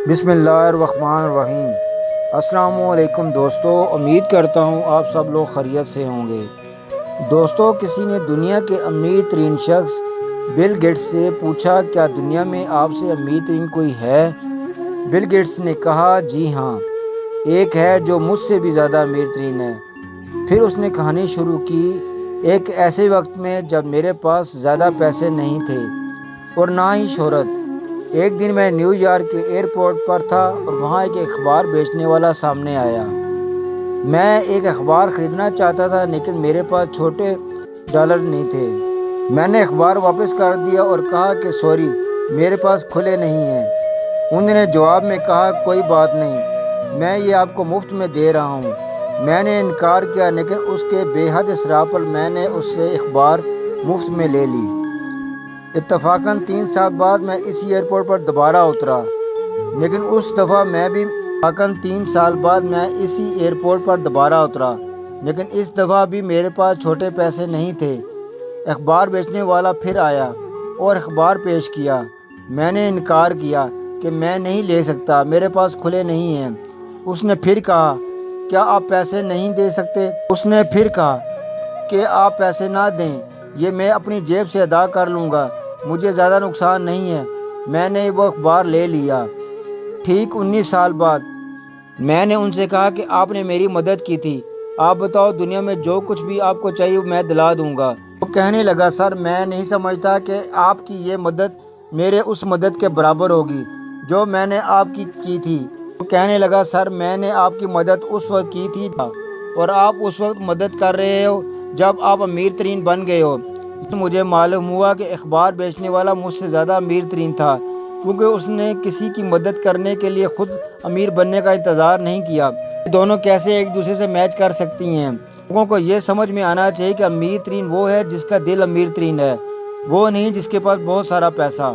बिस्मिल्लाहिर्रहमानिर्रहीम। अस्सलाम वालेकुम दोस्तों, उम्मीद करता हूँ आप सब लोग खैरियत से होंगे। दोस्तों, किसी ने दुनिया के अमीर तरीन शख्स बिल गेट्स से पूछा, क्या दुनिया में आपसे अमीर तरीन कोई है? बिल गेट्स ने कहा, जी हाँ, एक है जो मुझसे भी ज़्यादा अमीर तरीन है। फिर उसने कहानी शुरू की। एक ऐसे वक्त में जब मेरे पास ज़्यादा पैसे नहीं थे और ना ही शोहरत। एक दिन मैं न्यूयॉर्क के एयरपोर्ट पर था और वहाँ एक अखबार बेचने वाला सामने आया। मैं एक अखबार ख़रीदना चाहता था, लेकिन मेरे पास छोटे डॉलर नहीं थे। मैंने अखबार वापस कर दिया और कहा कि सॉरी, मेरे पास खुले नहीं हैं। उन्होंने जवाब में कहा, कोई बात नहीं, मैं ये आपको मुफ्त में दे रहा हूँ। मैंने इनकार किया, लेकिन उसके बेहद इसरार पर मैंने उससे अखबार मुफ्त में ले ली। इत्तफाकन 3 साल बाद मैं इसी एयरपोर्ट पर दोबारा उतरा, लेकिन उस दफ़ा मैं भी इत्तफाकन 3 साल बाद मैं इसी एयरपोर्ट पर दोबारा उतरा, लेकिन इस दफ़ा भी मेरे पास छोटे पैसे नहीं थे। अखबार बेचने वाला फिर आया और अखबार पेश किया। मैंने इनकार किया कि मैं नहीं ले सकता, मेरे पास खुले नहीं हैं। उसने फिर कहा, क्या आप पैसे नहीं दे सकते? उसने फिर कहा कि आप पैसे ना दें, ये मैं अपनी जेब से अदा कर लूँगा, मुझे ज़्यादा नुकसान नहीं है। मैंने वो अखबार ले लिया। ठीक 19 साल बाद मैंने उनसे कहा कि आपने मेरी मदद की थी, आप बताओ दुनिया में जो कुछ भी आपको चाहिए मैं दिला दूंगा। वो कहने लगा, सर मैं नहीं समझता कि आपकी ये मदद मेरे उस मदद के बराबर होगी जो मैंने आपकी की थी। वो कहने लगा, सर मैंने आपकी मदद उस वक्त की थी और आप उस वक्त मदद कर रहे हो जब आप अमीर तरीन बन गए हो। मुझे मालूम हुआ कि अखबार बेचने वाला मुझसे ज़्यादा अमीर तरीन था, क्योंकि उसने किसी की मदद करने के लिए खुद अमीर बनने का इंतज़ार नहीं किया। दोनों कैसे एक दूसरे से मैच कर सकती हैं? लोगों को ये समझ में आना चाहिए कि अमीर तरीन वो है जिसका दिल अमीर तरीन है, वो नहीं जिसके पास बहुत सारा पैसा।